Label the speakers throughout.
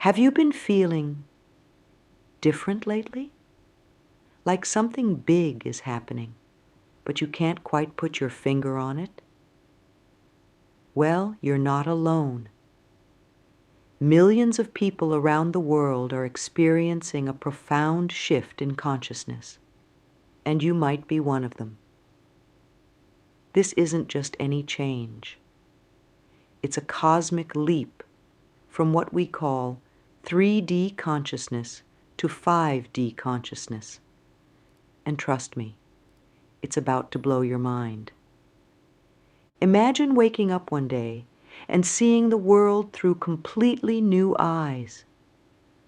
Speaker 1: Have you been feeling different lately? Like something big is happening, but you can't quite put your finger on it? Well, you're not alone. Millions of people around the world are experiencing a profound shift in consciousness, and you might be one of them. This isn't just any change. It's a cosmic leap from what we call 3D consciousness to 5D consciousness. And trust me, it's about to blow your mind. Imagine waking up one day and seeing the world through completely new eyes.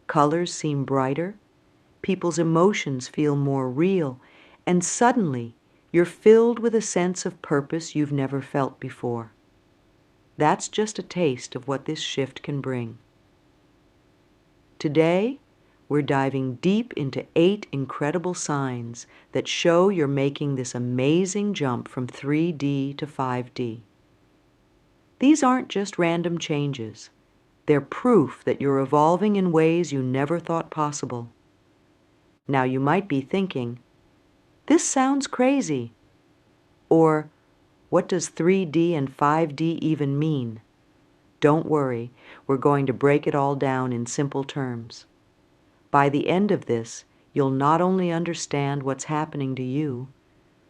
Speaker 1: Colors seem brighter, people's emotions feel more real, and suddenly you're filled with a sense of purpose you've never felt before. That's just a taste of what this shift can bring. Today, we're diving deep into 8 incredible signs that show you're making this amazing jump from 3D to 5D. These aren't just random changes. They're proof that you're evolving in ways you never thought possible. Now you might be thinking, this sounds crazy. Or, what does 3D and 5D even mean? Don't worry, we're going to break it all down in simple terms. By the end of this, you'll not only understand what's happening to you,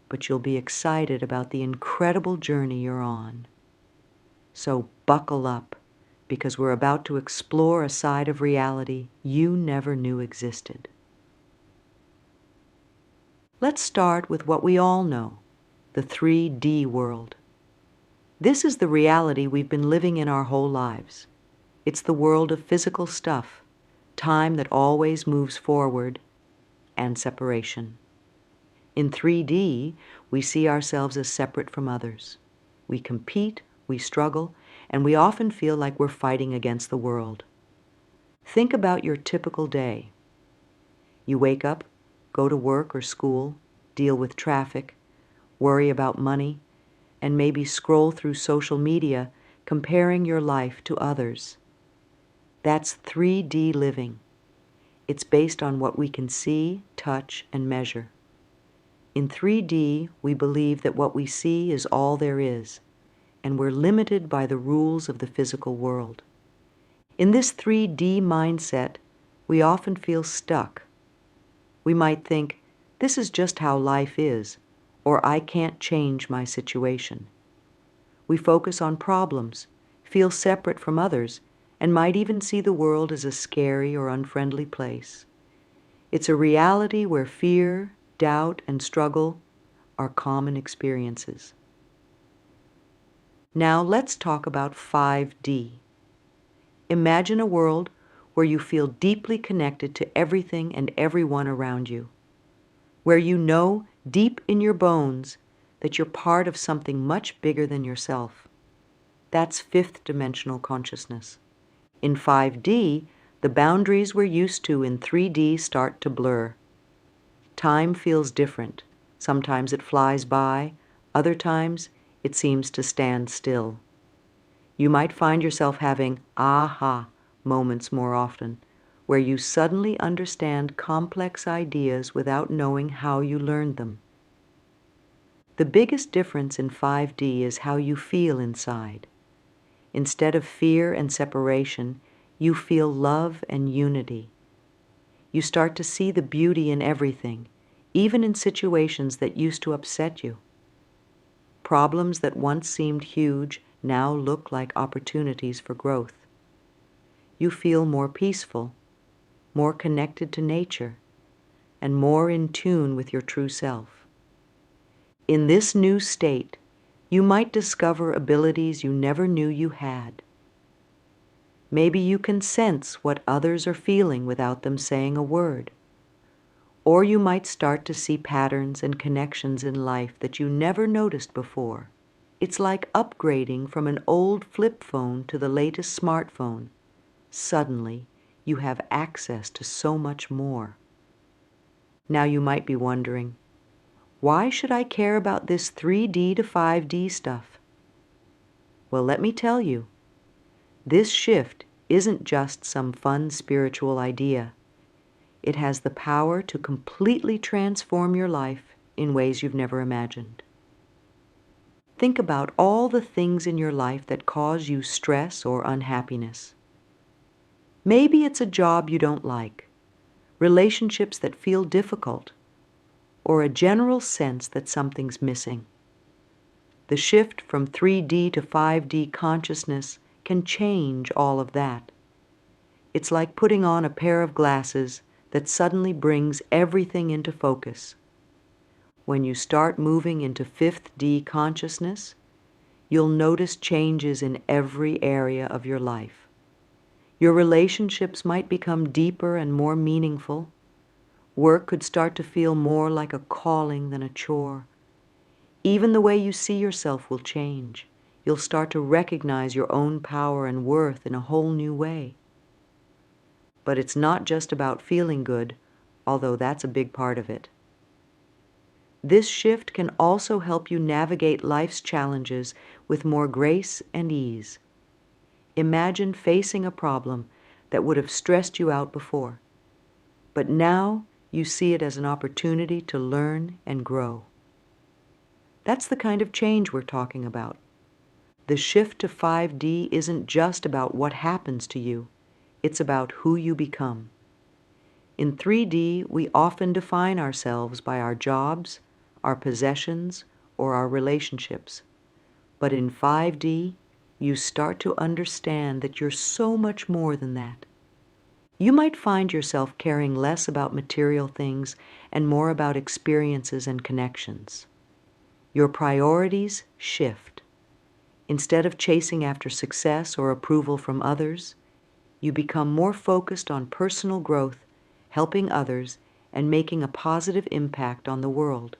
Speaker 1: but you'll be excited about the incredible journey you're on. So buckle up, because we're about to explore a side of reality you never knew existed. Let's start with what we all know, the 3D world. This is the reality we've been living in our whole lives. It's the world of physical stuff, time that always moves forward, and separation. In 3D, we see ourselves as separate from others. We compete, we struggle, and we often feel like we're fighting against the world. Think about your typical day. You wake up, go to work or school, deal with traffic, worry about money, and maybe scroll through social media, comparing your life to others. That's 3D living. It's based on what we can see, touch, and measure. In 3D, we believe that what we see is all there is, and we're limited by the rules of the physical world. In this 3D mindset, we often feel stuck. We might think, this is just how life is, or I can't change my situation. We focus on problems, feel separate from others, and might even see the world as a scary or unfriendly place. It's a reality where fear, doubt, and struggle are common experiences. Now let's talk about 5D. Imagine a world where you feel deeply connected to everything and everyone around you, where you know deep in your bones that you're part of something much bigger than yourself. That's fifth dimensional consciousness. In 5D, the boundaries we're used to in 3D start to blur. Time feels different. Sometimes it flies by, other times it seems to stand still. You might find yourself having aha moments more often, where you suddenly understand complex ideas without knowing how you learned them. The biggest difference in 5D is how you feel inside. Instead of fear and separation, you feel love and unity. You start to see the beauty in everything, even in situations that used to upset you. Problems that once seemed huge now look like opportunities for growth. You feel more peaceful, more connected to nature, and more in tune with your true self. In this new state, you might discover abilities you never knew you had. Maybe you can sense what others are feeling without them saying a word. Or you might start to see patterns and connections in life that you never noticed before. It's like upgrading from an old flip phone to the latest smartphone. Suddenly, you have access to so much more. Now you might be wondering, why should I care about this 3D to 5D stuff? Well, let me tell you. This shift isn't just some fun spiritual idea. It has the power to completely transform your life in ways you've never imagined. Think about all the things in your life that cause you stress or unhappiness. Maybe it's a job you don't like, relationships that feel difficult, or a general sense that something's missing. The shift from 3D to 5D consciousness can change all of that. It's like putting on a pair of glasses that suddenly brings everything into focus. When you start moving into 5th D consciousness, you'll notice changes in every area of your life. Your relationships might become deeper and more meaningful. Work could start to feel more like a calling than a chore. Even the way you see yourself will change. You'll start to recognize your own power and worth in a whole new way. But it's not just about feeling good, although that's a big part of it. This shift can also help you navigate life's challenges with more grace and ease. Imagine facing a problem that would have stressed you out before, but now you see it as an opportunity to learn and grow. That's the kind of change we're talking about. The shift to 5D isn't just about what happens to you, it's about who you become. In 3D, we often define ourselves by our jobs, our possessions, or our relationships. But in 5D, you start to understand that you're so much more than that. You might find yourself caring less about material things and more about experiences and connections. Your priorities shift. Instead of chasing after success or approval from others, you become more focused on personal growth, helping others, and making a positive impact on the world.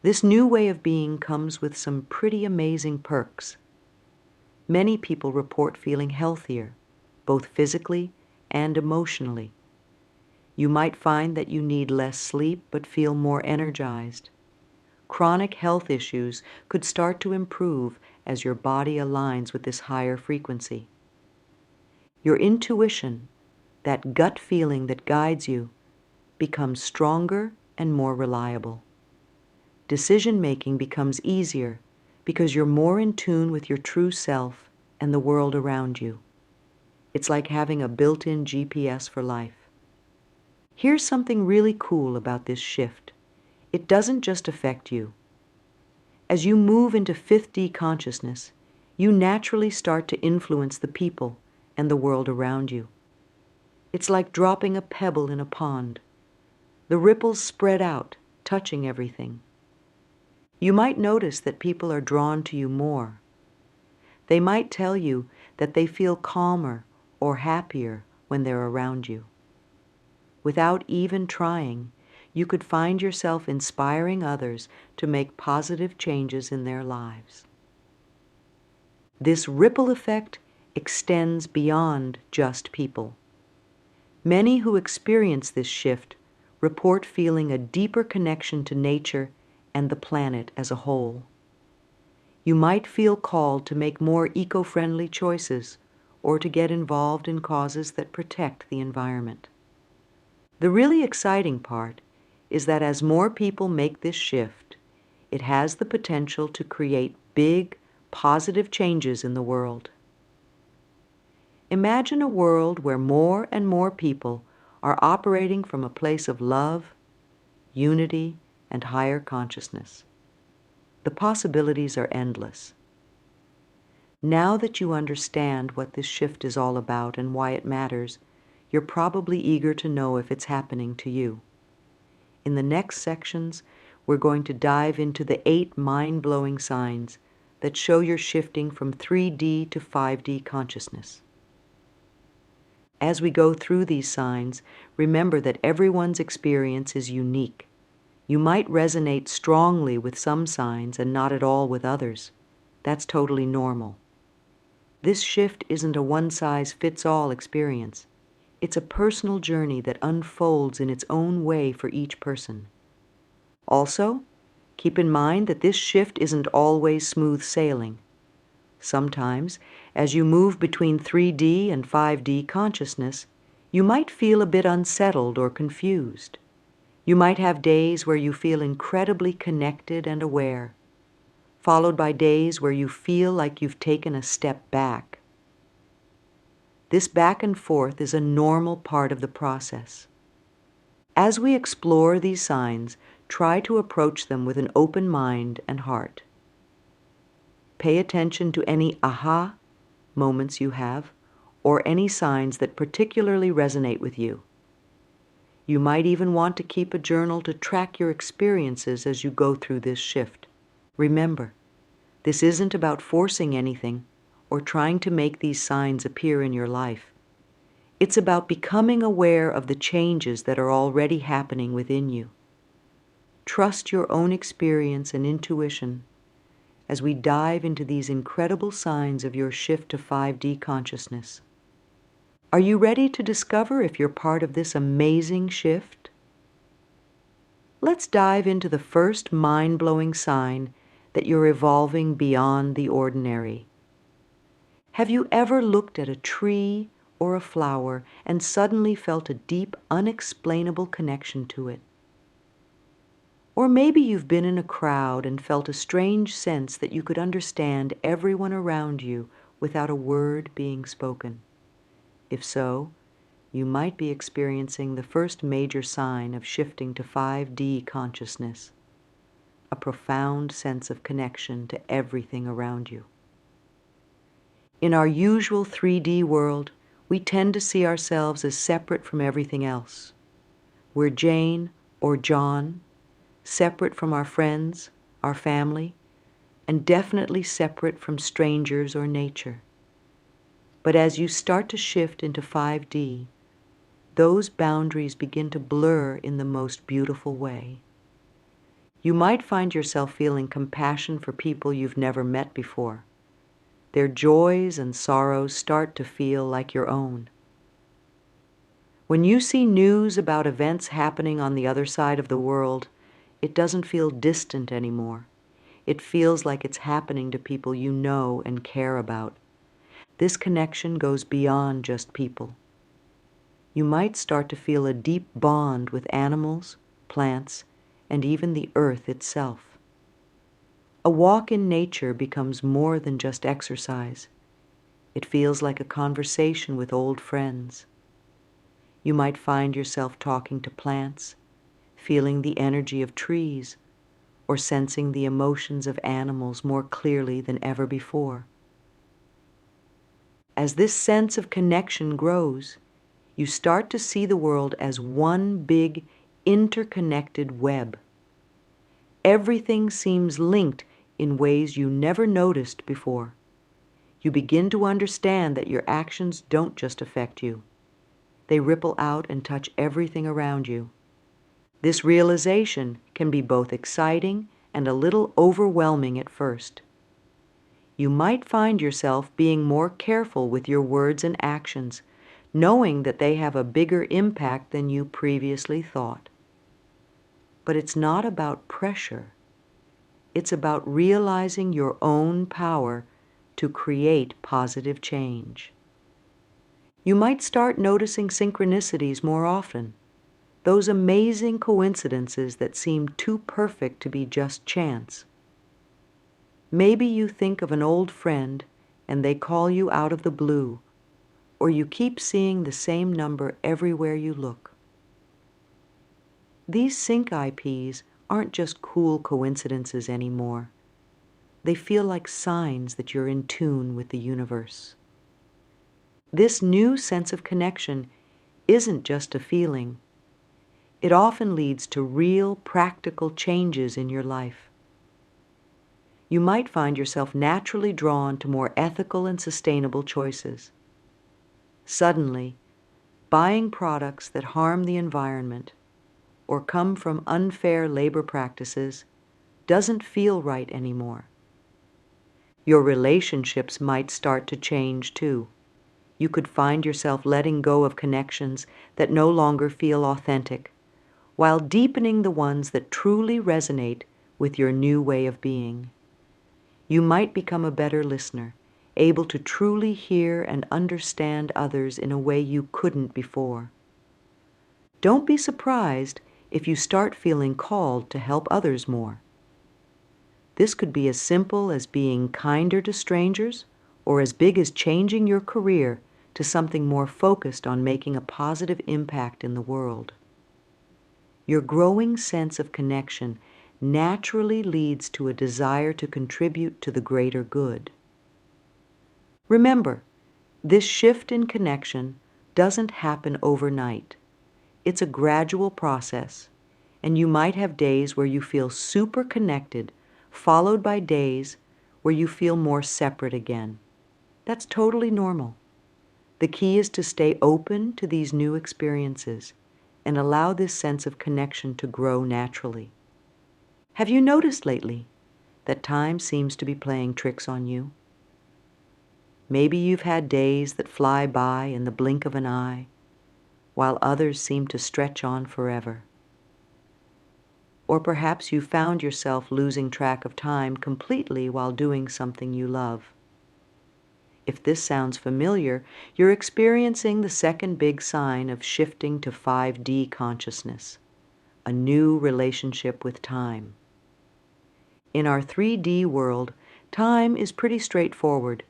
Speaker 1: This new way of being comes with some pretty amazing perks. Many people report feeling healthier, both physically and emotionally. You might find that you need less sleep but feel more energized. Chronic health issues could start to improve as your body aligns with this higher frequency. Your intuition, that gut feeling that guides you, becomes stronger and more reliable. Decision-making becomes easier because you're more in tune with your true self and the world around you. It's like having a built-in GPS for life. Here's something really cool about this shift. It doesn't just affect you. As you move into 5th D consciousness, you naturally start to influence the people and the world around you. It's like dropping a pebble in a pond. The ripples spread out, touching everything. You might notice that people are drawn to you more. They might tell you that they feel calmer or happier when they're around you. Without even trying, you could find yourself inspiring others to make positive changes in their lives. This ripple effect extends beyond just people. Many who experience this shift report feeling a deeper connection to nature and the planet as a whole. You might feel called to make more eco-friendly choices or to get involved in causes that protect the environment. The really exciting part is that as more people make this shift, it has the potential to create big, positive changes in the world. Imagine a world where more and more people are operating from a place of love, unity, and higher consciousness. The possibilities are endless. Now that you understand what this shift is all about and why it matters, you're probably eager to know if it's happening to you. In the next sections, we're going to dive into the 8 mind-blowing signs that show you're shifting from 3D to 5D consciousness. As we go through these signs, remember that everyone's experience is unique. You might resonate strongly with some signs and not at all with others. That's totally normal. This shift isn't a one-size-fits-all experience. It's a personal journey that unfolds in its own way for each person. Also, keep in mind that this shift isn't always smooth sailing. Sometimes, As you move between 3D and 5D consciousness, you might feel a bit unsettled or confused. You might have days where you feel incredibly connected and aware, followed by days where you feel like you've taken a step back. This back and forth is a normal part of the process. As we explore these signs, try to approach them with an open mind and heart. Pay attention to any aha moments you have, or any signs that particularly resonate with you. You might even want to keep a journal to track your experiences as you go through this shift. Remember, this isn't about forcing anything or trying to make these signs appear in your life. It's about becoming aware of the changes that are already happening within you. Trust your own experience and intuition as we dive into these incredible signs of your shift to 5D consciousness. Are you ready to discover if you're part of this amazing shift? Let's dive into the first mind-blowing sign that you're evolving beyond the ordinary. Have you ever looked at a tree or a flower and suddenly felt a deep, unexplainable connection to it? Or maybe you've been in a crowd and felt a strange sense that you could understand everyone around you without a word being spoken. If so, you might be experiencing the first major sign of shifting to 5D consciousness, a profound sense of connection to everything around you. In our usual 3D world, we tend to see ourselves as separate from everything else. We're Jane or John, separate from our friends, our family, and definitely separate from strangers or nature. But as you start to shift into 5D, those boundaries begin to blur in the most beautiful way. You might find yourself feeling compassion for people you've never met before. Their joys and sorrows start to feel like your own. When you see news about events happening on the other side of the world, it doesn't feel distant anymore. It feels like it's happening to people you know and care about. This connection goes beyond just people. You might start to feel a deep bond with animals, plants, and even the earth itself. A walk in nature becomes more than just exercise. It feels like a conversation with old friends. You might find yourself talking to plants, feeling the energy of trees, or sensing the emotions of animals more clearly than ever before. As this sense of connection grows, you start to see the world as one big, interconnected web. Everything seems linked in ways you never noticed before. You begin to understand that your actions don't just affect you. They ripple out and touch everything around you. This realization can be both exciting and a little overwhelming at first. You might find yourself being more careful with your words and actions, knowing that they have a bigger impact than you previously thought. But it's not about pressure. It's about realizing your own power to create positive change. You might start noticing synchronicities more often, those amazing coincidences that seem too perfect to be just chance. Maybe you think of an old friend and they call you out of the blue, or you keep seeing the same number everywhere you look. These sync IPs aren't just cool coincidences anymore. They feel like signs that you're in tune with the universe. This new sense of connection isn't just a feeling. It often leads to real, practical changes in your life. You might find yourself naturally drawn to more ethical and sustainable choices. Suddenly, buying products that harm the environment or come from unfair labor practices doesn't feel right anymore. Your relationships might start to change too. You could find yourself letting go of connections that no longer feel authentic, while deepening the ones that truly resonate with your new way of being. You might become a better listener, able to truly hear and understand others in a way you couldn't before. Don't be surprised if you start feeling called to help others more. This could be as simple as being kinder to strangers, or as big as changing your career to something more focused on making a positive impact in the world. Your growing sense of connection naturally leads to a desire to contribute to the greater good. Remember, this shift in connection doesn't happen overnight. It's a gradual process, and you might have days where you feel super connected, followed by days where you feel more separate again. That's totally normal. The key is to stay open to these new experiences and allow this sense of connection to grow naturally. Have you noticed lately that time seems to be playing tricks on you? Maybe you've had days that fly by in the blink of an eye, while others seem to stretch on forever. Or perhaps you found yourself losing track of time completely while doing something you love. If this sounds familiar, you're experiencing the second big sign of shifting to 5D consciousness, a new relationship with time. In our 3D world, time is pretty straightforward.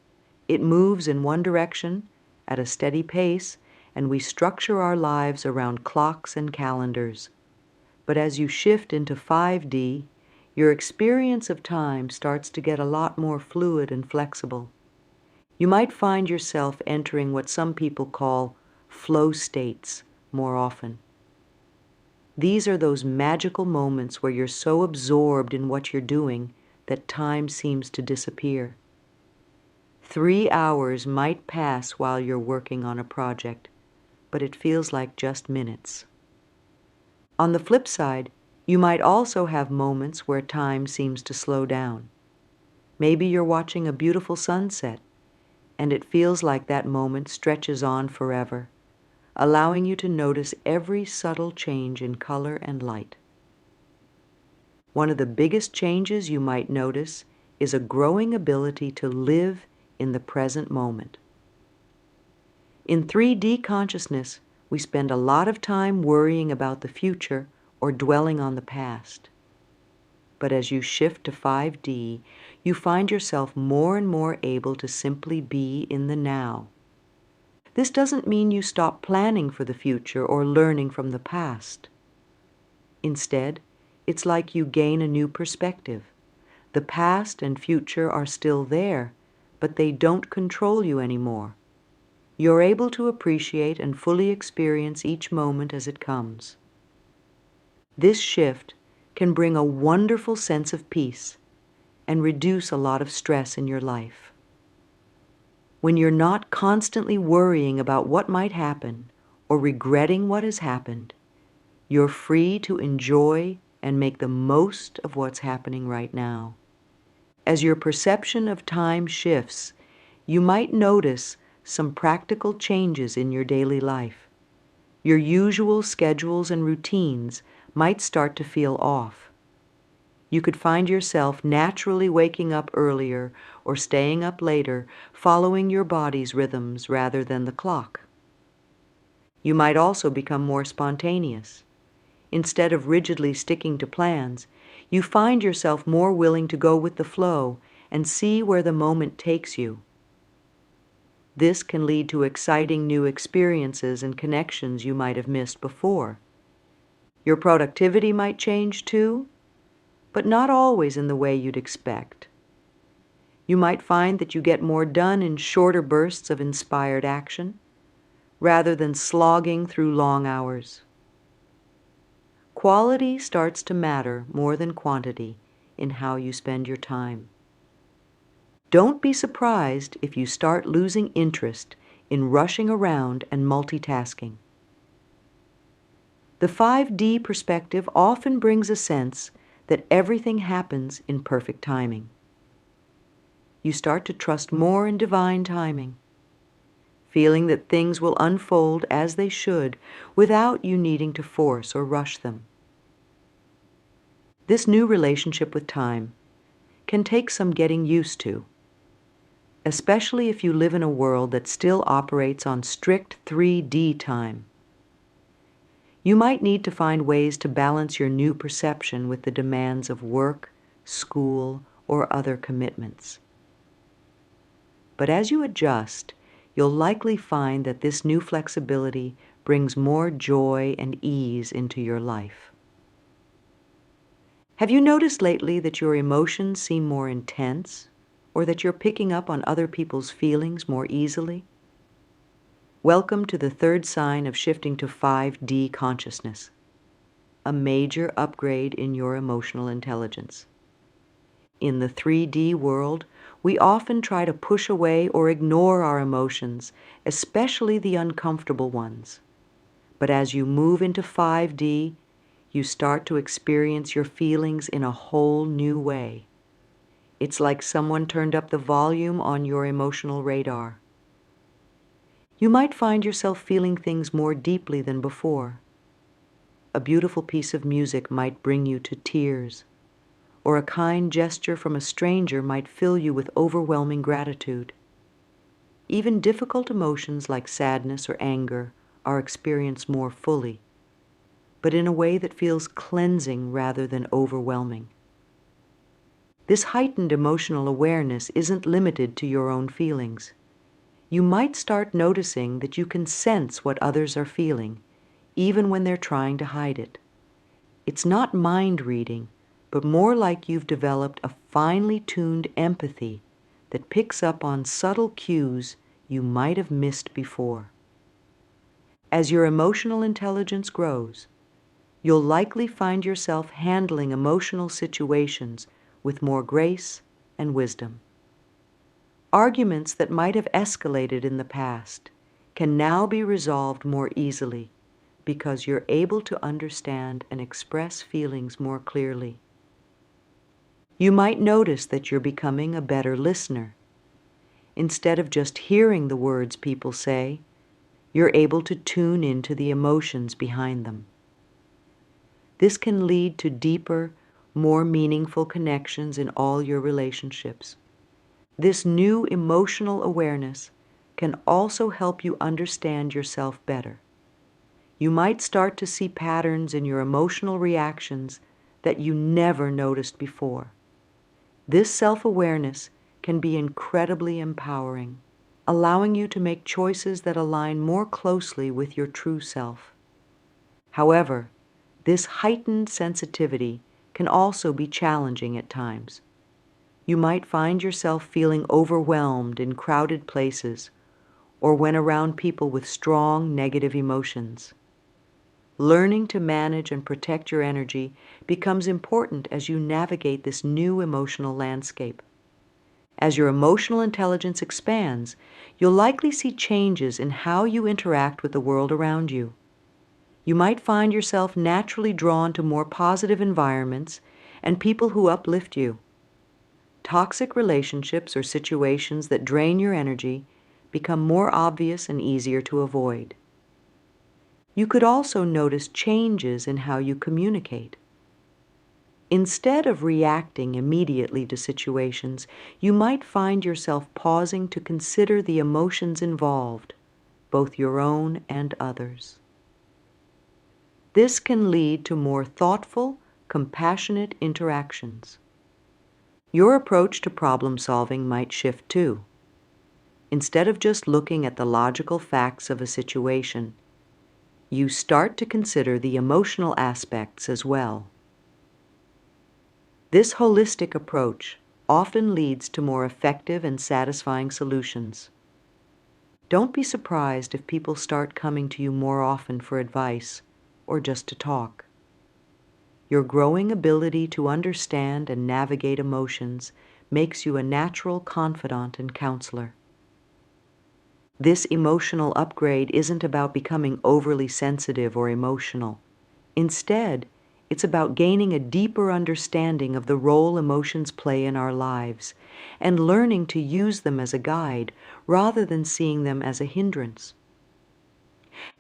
Speaker 1: It moves in one direction, at a steady pace, and we structure our lives around clocks and calendars. But as you shift into 5D, your experience of time starts to get a lot more fluid and flexible. You might find yourself entering what some people call flow states more often. These are those magical moments where you're so absorbed in what you're doing that time seems to disappear. 3 hours might pass while you're working on a project, but it feels like just minutes. On the flip side, you might also have moments where time seems to slow down. Maybe you're watching a beautiful sunset, and it feels like that moment stretches on forever, allowing you to notice every subtle change in color and light. One of the biggest changes you might notice is a growing ability to live in the present moment. In 3D consciousness, we spend a lot of time worrying about the future or dwelling on the past. But as you shift to 5D, you find yourself more and more able to simply be in the now. This doesn't mean you stop planning for the future or learning from the past. Instead, it's like you gain a new perspective. The past and future are still there, but they don't control you anymore. You're able to appreciate and fully experience each moment as it comes. This shift can bring a wonderful sense of peace and reduce a lot of stress in your life. When you're not constantly worrying about what might happen or regretting what has happened, you're free to enjoy and make the most of what's happening right now. As your perception of time shifts, you might notice some practical changes in your daily life. Your usual schedules and routines might start to feel off. You could find yourself naturally waking up earlier or staying up later, following your body's rhythms rather than the clock. You might also become more spontaneous. Instead of rigidly sticking to plans, you find yourself more willing to go with the flow and see where the moment takes you. This can lead to exciting new experiences and connections you might have missed before. Your productivity might change too, but not always in the way you'd expect. You might find that you get more done in shorter bursts of inspired action, rather than slogging through long hours. Quality starts to matter more than quantity in how you spend your time. Don't be surprised if you start losing interest in rushing around and multitasking. The 5D perspective often brings a sense that everything happens in perfect timing. You start to trust more in divine timing, feeling that things will unfold as they should without you needing to force or rush them. This new relationship with time can take some getting used to. especially if you live in a world that still operates on strict 3D time. You might need to find ways to balance your new perception with the demands of work, school, or other commitments. But as you adjust, you'll likely find that this new flexibility brings more joy and ease into your life. Have you noticed lately that your emotions seem more intense, or that you're picking up on other people's feelings more easily? Welcome to the third sign of shifting to 5D consciousness, a major upgrade in your emotional intelligence. In the 3D world, we often try to push away or ignore our emotions, especially the uncomfortable ones. But as you move into 5D, you start to experience your feelings in a whole new way. It's like someone turned up the volume on your emotional radar. You might find yourself feeling things more deeply than before. A beautiful piece of music might bring you to tears, or a kind gesture from a stranger might fill you with overwhelming gratitude. Even difficult emotions like sadness or anger are experienced more fully, but in a way that feels cleansing rather than overwhelming. This heightened emotional awareness isn't limited to your own feelings. You might start noticing that you can sense what others are feeling, even when they're trying to hide it. It's not mind reading, but more like you've developed a finely tuned empathy that picks up on subtle cues you might have missed before. As your emotional intelligence grows, you'll likely find yourself handling emotional situations with more grace and wisdom. Arguments that might have escalated in the past can now be resolved more easily because you're able to understand and express feelings more clearly. You might notice that you're becoming a better listener. Instead of just hearing the words people say, you're able to tune into the emotions behind them. This can lead to deeper, more meaningful connections in all your relationships. This new emotional awareness can also help you understand yourself better. You might start to see patterns in your emotional reactions that you never noticed before. This self-awareness can be incredibly empowering, allowing you to make choices that align more closely with your true self. However, this heightened sensitivity can also be challenging at times. You might find yourself feeling overwhelmed in crowded places or when around people with strong negative emotions. Learning to manage and protect your energy becomes important as you navigate this new emotional landscape. As your emotional intelligence expands, you'll likely see changes in how you interact with the world around you. You might find yourself naturally drawn to more positive environments and people who uplift you. Toxic relationships or situations that drain your energy become more obvious and easier to avoid. You could also notice changes in how you communicate. Instead of reacting immediately to situations, you might find yourself pausing to consider the emotions involved, both your own and others. This can lead to more thoughtful, compassionate interactions. Your approach to problem solving might shift too. Instead of just looking at the logical facts of a situation, you start to consider the emotional aspects as well. This holistic approach often leads to more effective and satisfying solutions. Don't be surprised if people start coming to you more often for advice or just to talk. Your growing ability to understand and navigate emotions makes you a natural confidant and counselor. This emotional upgrade isn't about becoming overly sensitive or emotional. Instead, it's about gaining a deeper understanding of the role emotions play in our lives and learning to use them as a guide rather than seeing them as a hindrance.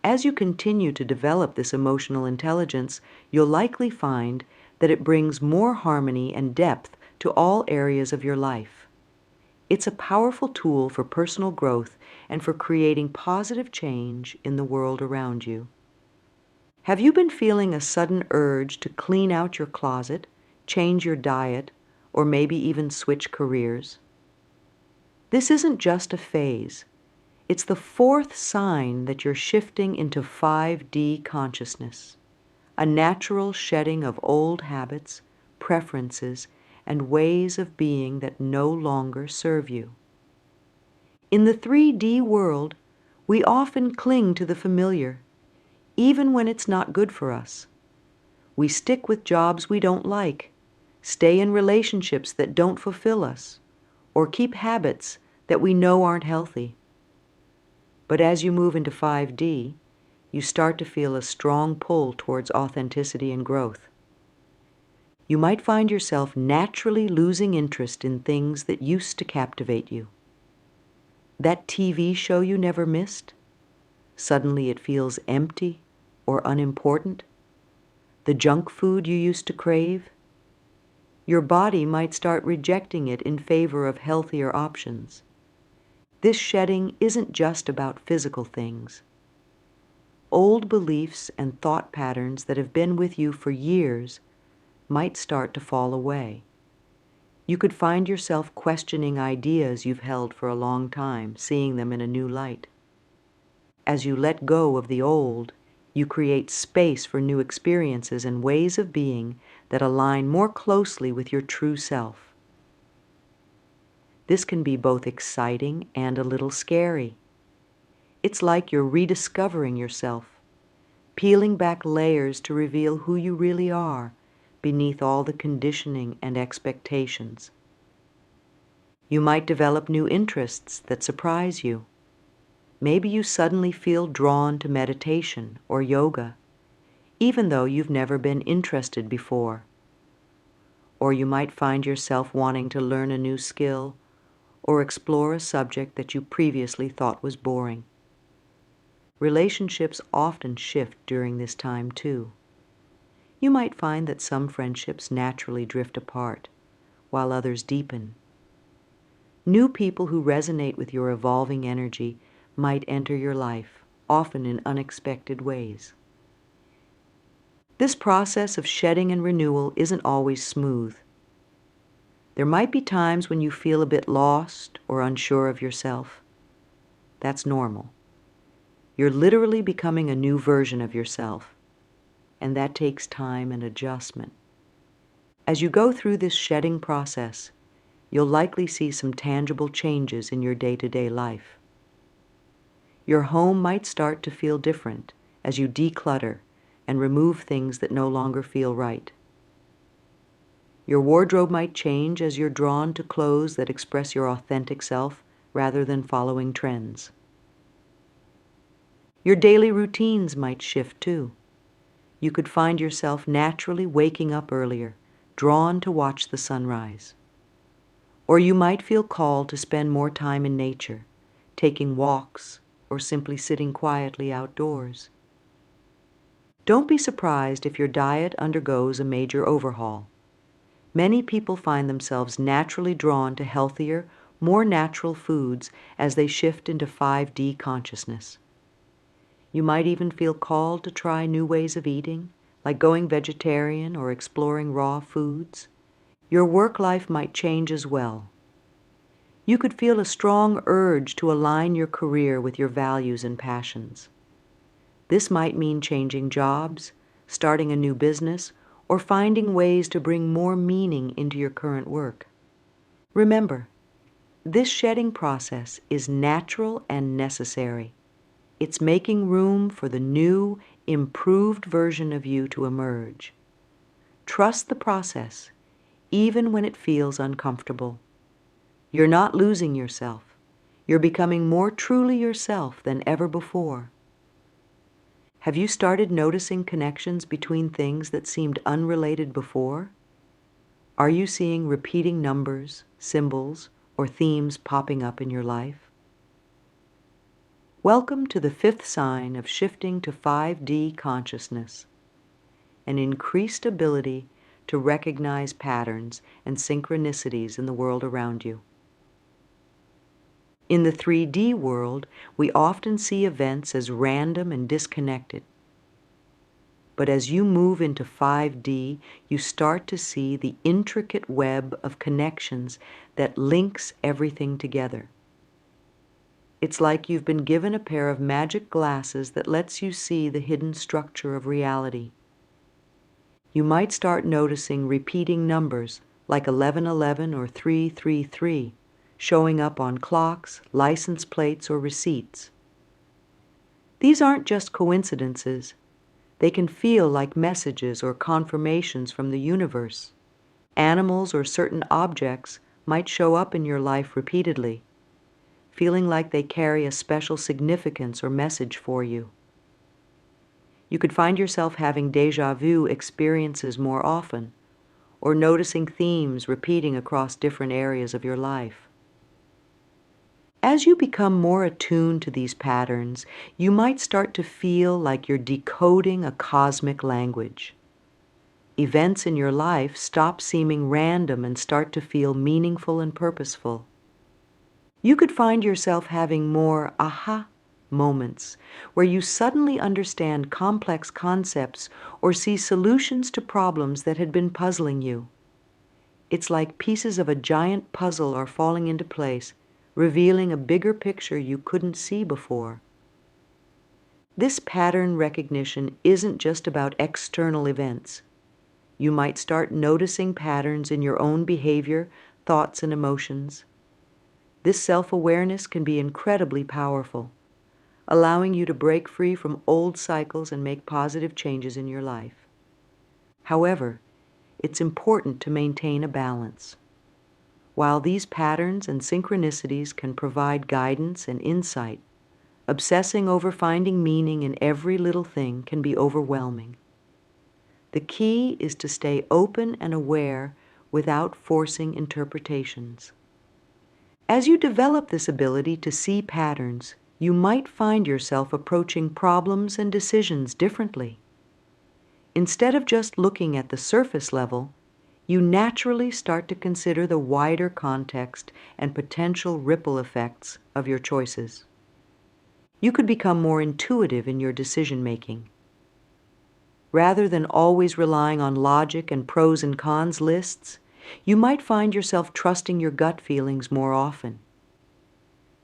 Speaker 1: As you continue to develop this emotional intelligence, you'll likely find that it brings more harmony and depth to all areas of your life. It's a powerful tool for personal growth and for creating positive change in the world around you. Have you been feeling a sudden urge to clean out your closet, change your diet, or maybe even switch careers? This isn't just a phase. It's the fourth sign that you're shifting into 5D consciousness, a natural shedding of old habits, preferences, and ways of being that no longer serve you. In the 3D world, we often cling to the familiar, even when it's not good for us. We stick with jobs we don't like, stay in relationships that don't fulfill us, or keep habits that we know aren't healthy. But as you move into 5D, you start to feel a strong pull towards authenticity and growth. You might find yourself naturally losing interest in things that used to captivate you. That TV show you never missed, suddenly it feels empty or unimportant. The junk food you used to crave, your body might start rejecting it in favor of healthier options. This shedding isn't just about physical things. Old beliefs and thought patterns that have been with you for years might start to fall away. You could find yourself questioning ideas you've held for a long time, seeing them in a new light. As you let go of the old, you create space for new experiences and ways of being that align more closely with your true self. This can be both exciting and a little scary. It's like you're rediscovering yourself, peeling back layers to reveal who you really are beneath all the conditioning and expectations. You might develop new interests that surprise you. Maybe you suddenly feel drawn to meditation or yoga, even though you've never been interested before. Or you might find yourself wanting to learn a new skill or explore a subject that you previously thought was boring. Relationships often shift during this time too. You might find that some friendships naturally drift apart, while others deepen. New people who resonate with your evolving energy might enter your life, often in unexpected ways. This process of shedding and renewal isn't always smooth. There might be times when you feel a bit lost or unsure of yourself. That's normal. You're literally becoming a new version of yourself, and that takes time and adjustment. As you go through this shedding process, you'll likely see some tangible changes in your day-to-day life. Your home might start to feel different as you declutter and remove things that no longer feel right. Your wardrobe might change as you're drawn to clothes that express your authentic self rather than following trends. Your daily routines might shift too. You could find yourself naturally waking up earlier, drawn to watch the sunrise. Or you might feel called to spend more time in nature, taking walks or simply sitting quietly outdoors. Don't be surprised if your diet undergoes a major overhaul. Many people find themselves naturally drawn to healthier, more natural foods as they shift into 5D consciousness. You might even feel called to try new ways of eating, like going vegetarian or exploring raw foods. Your work life might change as well. You could feel a strong urge to align your career with your values and passions. This might mean changing jobs, starting a new business, or finding ways to bring more meaning into your current work. Remember, this shedding process is natural and necessary. It's making room for the new, improved version of you to emerge. Trust the process, even when it feels uncomfortable. You're not losing yourself. You're becoming more truly yourself than ever before. Have you started noticing connections between things that seemed unrelated before? Are you seeing repeating numbers, symbols, or themes popping up in your life? Welcome to the fifth sign of shifting to 5D consciousness, an increased ability to recognize patterns and synchronicities in the world around you. In the 3D world, we often see events as random and disconnected. But as you move into 5D, you start to see the intricate web of connections that links everything together. It's like you've been given a pair of magic glasses that lets you see the hidden structure of reality. You might start noticing repeating numbers like 1111 or 333 showing up on clocks, license plates, or receipts. These aren't just coincidences. They can feel like messages or confirmations from the universe. Animals or certain objects might show up in your life repeatedly, feeling like they carry a special significance or message for you. You could find yourself having déjà vu experiences more often, or noticing themes repeating across different areas of your life. As you become more attuned to these patterns, you might start to feel like you're decoding a cosmic language. Events in your life stop seeming random and start to feel meaningful and purposeful. You could find yourself having more aha moments where you suddenly understand complex concepts or see solutions to problems that had been puzzling you. It's like pieces of a giant puzzle are falling into place, revealing a bigger picture you couldn't see before. This pattern recognition isn't just about external events. You might start noticing patterns in your own behavior, thoughts, and emotions. This self-awareness can be incredibly powerful, allowing you to break free from old cycles and make positive changes in your life. However, it's important to maintain a balance. While these patterns and synchronicities can provide guidance and insight, obsessing over finding meaning in every little thing can be overwhelming. The key is to stay open and aware without forcing interpretations. As you develop this ability to see patterns, you might find yourself approaching problems and decisions differently. Instead of just looking at the surface level, you naturally start to consider the wider context and potential ripple effects of your choices. You could become more intuitive in your decision-making. Rather than always relying on logic and pros and cons lists, you might find yourself trusting your gut feelings more often.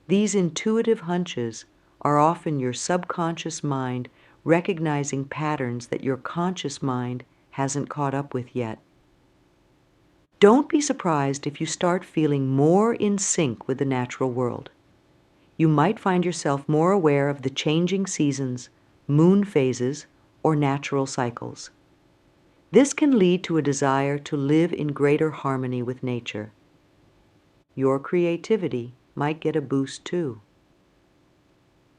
Speaker 1: These intuitive hunches are often your subconscious mind recognizing patterns that your conscious mind hasn't caught up with yet. Don't be surprised if you start feeling more in sync with the natural world. You might find yourself more aware of the changing seasons, moon phases, or natural cycles. This can lead to a desire to live in greater harmony with nature. Your creativity might get a boost too.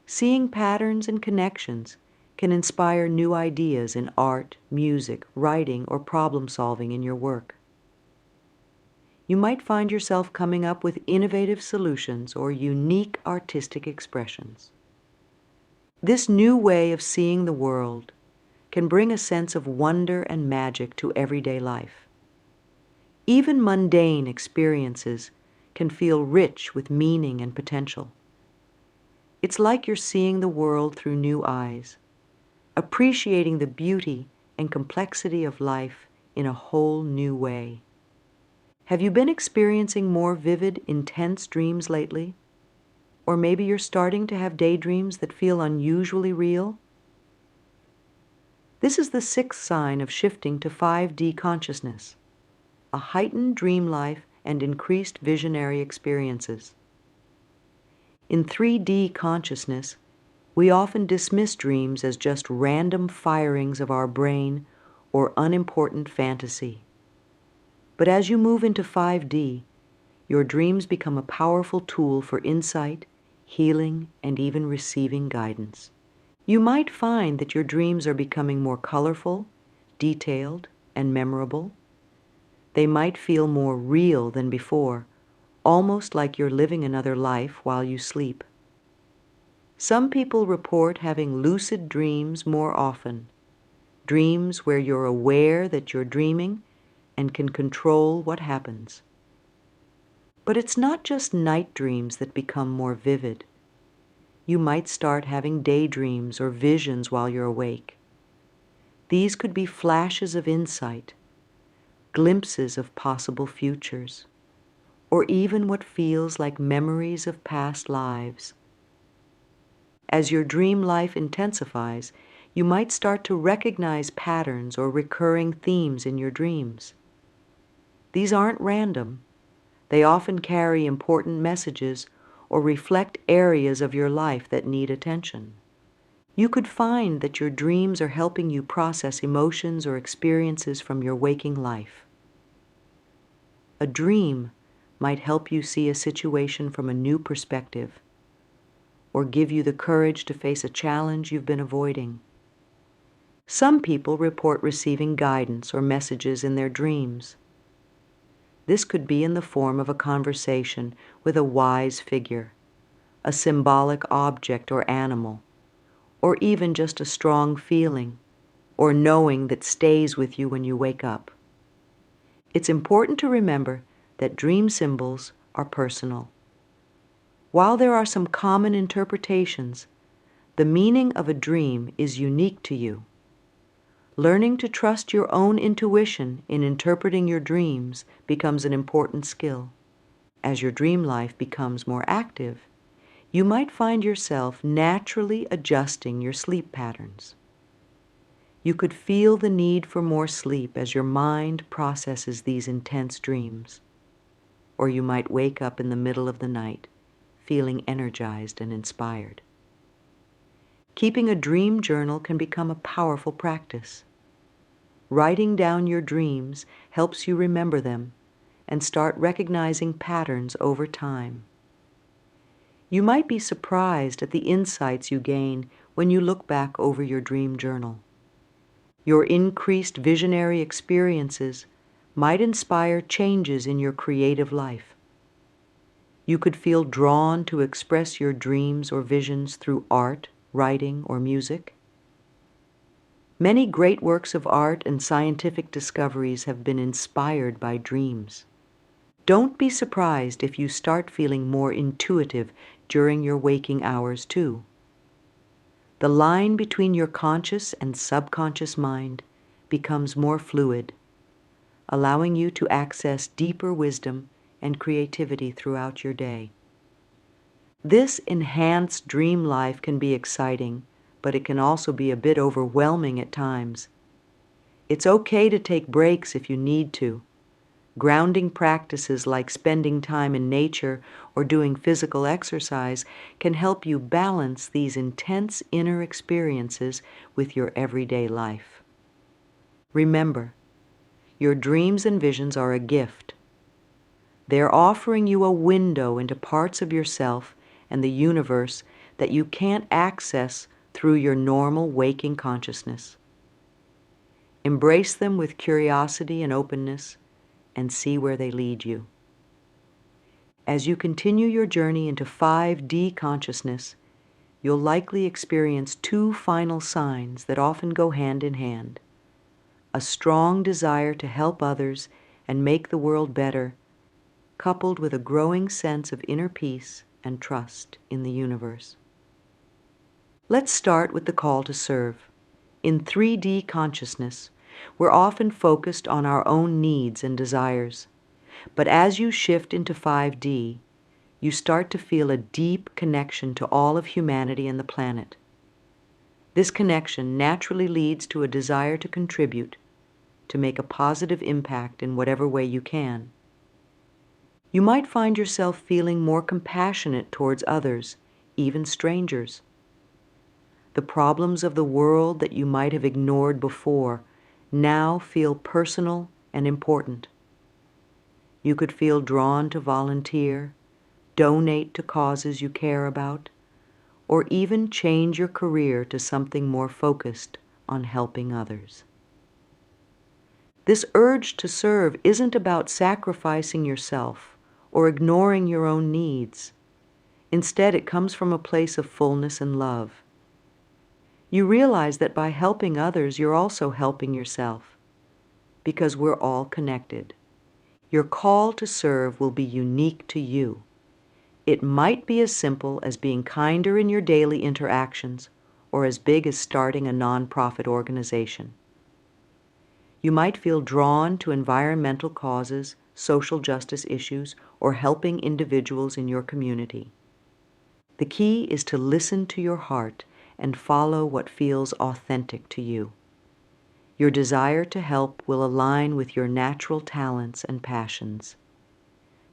Speaker 1: Seeing patterns and connections can inspire new ideas in art, music, writing, or problem solving in your work. You might find yourself coming up with innovative solutions or unique artistic expressions. This new way of seeing the world can bring a sense of wonder and magic to everyday life. Even mundane experiences can feel rich with meaning and potential. It's like you're seeing the world through new eyes, appreciating the beauty and complexity of life in a whole new way. Have you been experiencing more vivid, intense dreams lately? Or maybe you're starting to have daydreams that feel unusually real? This is the sixth sign of shifting to 5D consciousness, a heightened dream life and increased visionary experiences. In 3D consciousness, we often dismiss dreams as just random firings of our brain or unimportant fantasy. But as you move into 5D, your dreams become a powerful tool for insight, healing, and even receiving guidance. You might find that your dreams are becoming more colorful, detailed, and memorable. They might feel more real than before, almost like you're living another life while you sleep. Some people report having lucid dreams more often, dreams where you're aware that you're dreaming and can control what happens. But it's not just night dreams that become more vivid. You might start having daydreams or visions while you're awake. These could be flashes of insight, glimpses of possible futures, or even what feels like memories of past lives. As your dream life intensifies, you might start to recognize patterns or recurring themes in your dreams. These aren't random. They often carry important messages or reflect areas of your life that need attention. You could find that your dreams are helping you process emotions or experiences from your waking life. A dream might help you see a situation from a new perspective, or give you the courage to face a challenge you've been avoiding. Some people report receiving guidance or messages in their dreams. This could be in the form of a conversation with a wise figure, a symbolic object or animal, or even just a strong feeling or knowing that stays with you when you wake up. It's important to remember that dream symbols are personal. While there are some common interpretations, the meaning of a dream is unique to you. Learning to trust your own intuition in interpreting your dreams becomes an important skill. As your dream life becomes more active, you might find yourself naturally adjusting your sleep patterns. You could feel the need for more sleep as your mind processes these intense dreams. Or you might wake up in the middle of the night, feeling energized and inspired. Keeping a dream journal can become a powerful practice. Writing down your dreams helps you remember them and start recognizing patterns over time. You might be surprised at the insights you gain when you look back over your dream journal. Your increased visionary experiences might inspire changes in your creative life. You could feel drawn to express your dreams or visions through art, writing, or music. Many great works of art and scientific discoveries have been inspired by dreams. Don't be surprised if you start feeling more intuitive during your waking hours too. The line between your conscious and subconscious mind becomes more fluid, allowing you to access deeper wisdom and creativity throughout your day. This enhanced dream life can be exciting, but it can also be a bit overwhelming at times. It's okay to take breaks if you need to. Grounding practices like spending time in nature or doing physical exercise can help you balance these intense inner experiences with your everyday life. Remember, your dreams and visions are a gift. They're offering you a window into parts of yourself and the universe that you can't access through your normal waking consciousness. Embrace them with curiosity and openness and see where they lead you. As you continue your journey into 5D consciousness, you'll likely experience two final signs that often go hand in hand: a strong desire to help others and make the world better, coupled with a growing sense of inner peace and trust in the universe. Let's start with the call to serve. In 3D consciousness, we're often focused on our own needs and desires. But as you shift into 5D, you start to feel a deep connection to all of humanity and the planet. This connection naturally leads to a desire to contribute, to make a positive impact in whatever way you can. You might find yourself feeling more compassionate towards others, even strangers. The problems of the world that you might have ignored before now feel personal and important. You could feel drawn to volunteer, donate to causes you care about, or even change your career to something more focused on helping others. This urge to serve isn't about sacrificing yourself or ignoring your own needs. Instead, it comes from a place of fullness and love. You realize that by helping others, you're also helping yourself, because we're all connected. Your call to serve will be unique to you. It might be as simple as being kinder in your daily interactions, or as big as starting a nonprofit organization. You might feel drawn to environmental causes, social justice issues, or helping individuals in your community. The key is to listen to your heart and follow what feels authentic to you. Your desire to help will align with your natural talents and passions.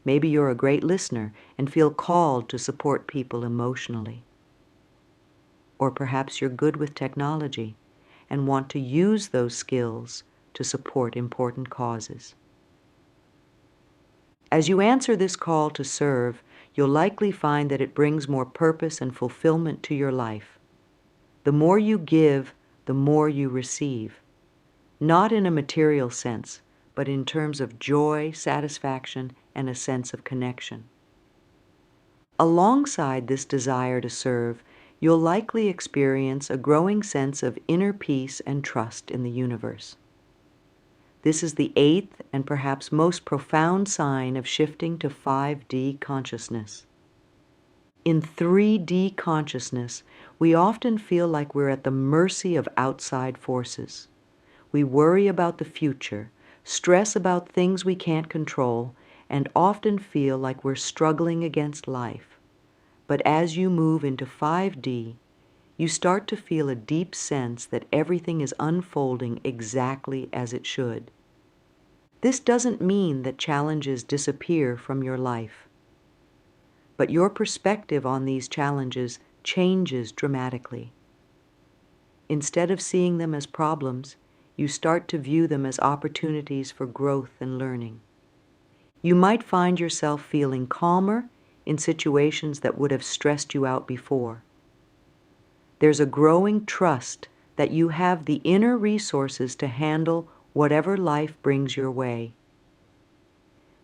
Speaker 1: Maybe you're a great listener and feel called to support people emotionally. Or perhaps you're good with technology and want to use those skills to support important causes. As you answer this call to serve, you'll likely find that it brings more purpose and fulfillment to your life. The more you give, the more you receive. Not in a material sense, but in terms of joy, satisfaction, and a sense of connection. Alongside this desire to serve, you'll likely experience a growing sense of inner peace and trust in the universe. This is the eighth and perhaps most profound sign of shifting to 5D consciousness. In 3D consciousness, we often feel like we're at the mercy of outside forces. We worry about the future, stress about things we can't control, and often feel like we're struggling against life. But as you move into 5D, you start to feel a deep sense that everything is unfolding exactly as it should. This doesn't mean that challenges disappear from your life, but your perspective on these challenges changes dramatically. Instead of seeing them as problems, you start to view them as opportunities for growth and learning. You might find yourself feeling calmer in situations that would have stressed you out before. There's a growing trust that you have the inner resources to handle whatever life brings your way.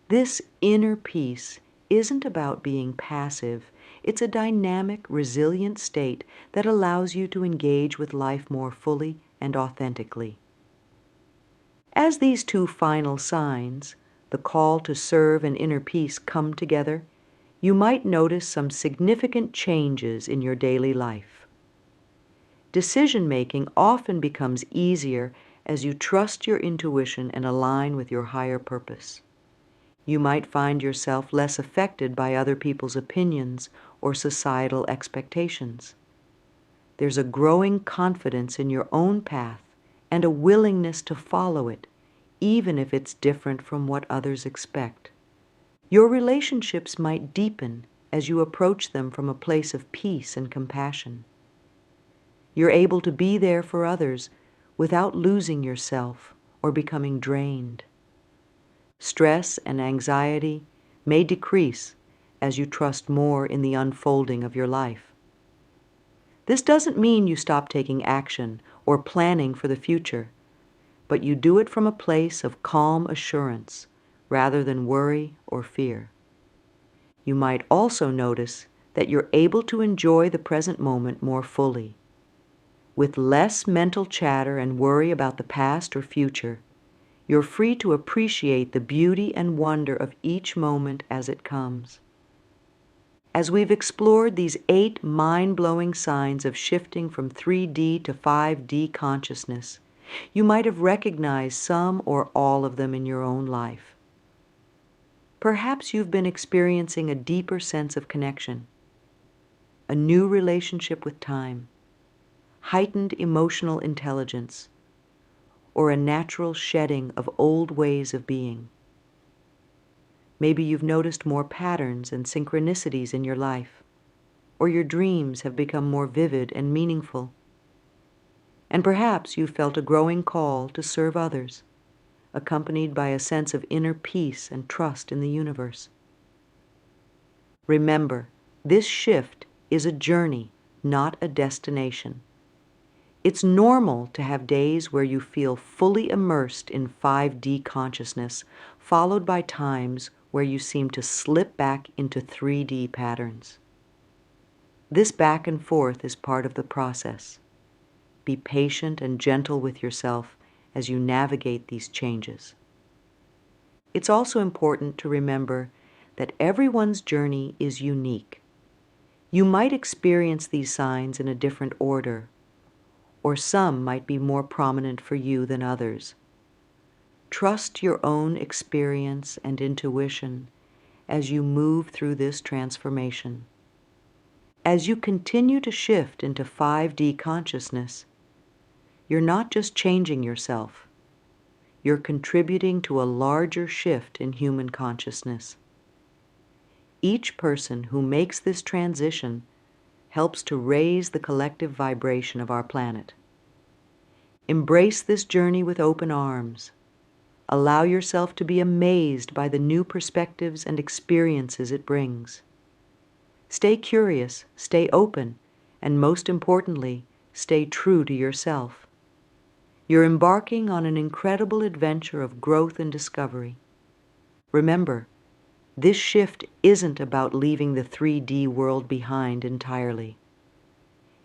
Speaker 1: This inner peace isn't about being passive. It's a dynamic, resilient state that allows you to engage with life more fully and authentically. As these two final signs, the call to serve and inner peace, come together, you might notice some significant changes in your daily life. Decision-making often becomes easier as you trust your intuition and align with your higher purpose. You might find yourself less affected by other people's opinions or societal expectations. There's a growing confidence in your own path and a willingness to follow it, even if it's different from what others expect. Your relationships might deepen as you approach them from a place of peace and compassion. You're able to be there for others without losing yourself or becoming drained. Stress and anxiety may decrease as you trust more in the unfolding of your life. This doesn't mean you stop taking action or planning for the future, but you do it from a place of calm assurance rather than worry or fear. You might also notice that you're able to enjoy the present moment more fully. With less mental chatter and worry about the past or future, you're free to appreciate the beauty and wonder of each moment as it comes. As we've explored these 8 mind-blowing signs of shifting from 3D to 5D consciousness, you might have recognized some or all of them in your own life. Perhaps you've been experiencing a deeper sense of connection, a new relationship with time, heightened emotional intelligence, or a natural shedding of old ways of being. Maybe you've noticed more patterns and synchronicities in your life, or your dreams have become more vivid and meaningful. And perhaps you've felt a growing call to serve others, accompanied by a sense of inner peace and trust in the universe. Remember, this shift is a journey, not a destination. It's normal to have days where you feel fully immersed in 5D consciousness, followed by times where you seem to slip back into 3D patterns. This back and forth is part of the process. Be patient and gentle with yourself as you navigate these changes. It's also important to remember that everyone's journey is unique. You might experience these signs in a different order, or some might be more prominent for you than others. Trust your own experience and intuition as you move through this transformation. As you continue to shift into 5D consciousness, you're not just changing yourself, you're contributing to a larger shift in human consciousness. Each person who makes this transition helps to raise the collective vibration of our planet. Embrace this journey with open arms. Allow yourself to be amazed by the new perspectives and experiences it brings. Stay curious, stay open, and most importantly, stay true to yourself. You're embarking on an incredible adventure of growth and discovery. Remember, this shift isn't about leaving the 3D world behind entirely.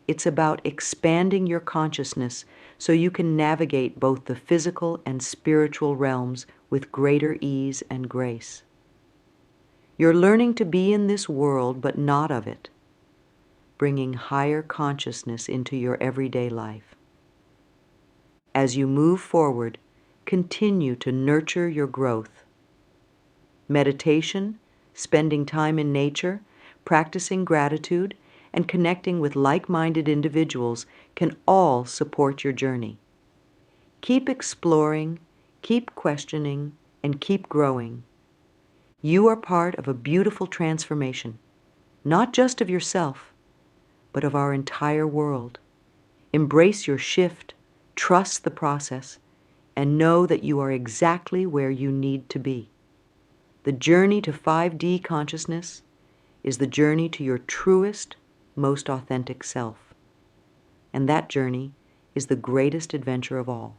Speaker 1: It's about expanding your consciousness so you can navigate both the physical and spiritual realms with greater ease and grace. You're learning to be in this world but not of it, bringing higher consciousness into your everyday life. As you move forward, continue to nurture your growth. Meditation, spending time in nature, practicing gratitude, and connecting with like-minded individuals can all support your journey. Keep exploring, keep questioning, and keep growing. You are part of a beautiful transformation, not just of yourself, but of our entire world. Embrace your shift, trust the process, and know that you are exactly where you need to be. The journey to 5D consciousness is the journey to your truest, most authentic self. And that journey is the greatest adventure of all.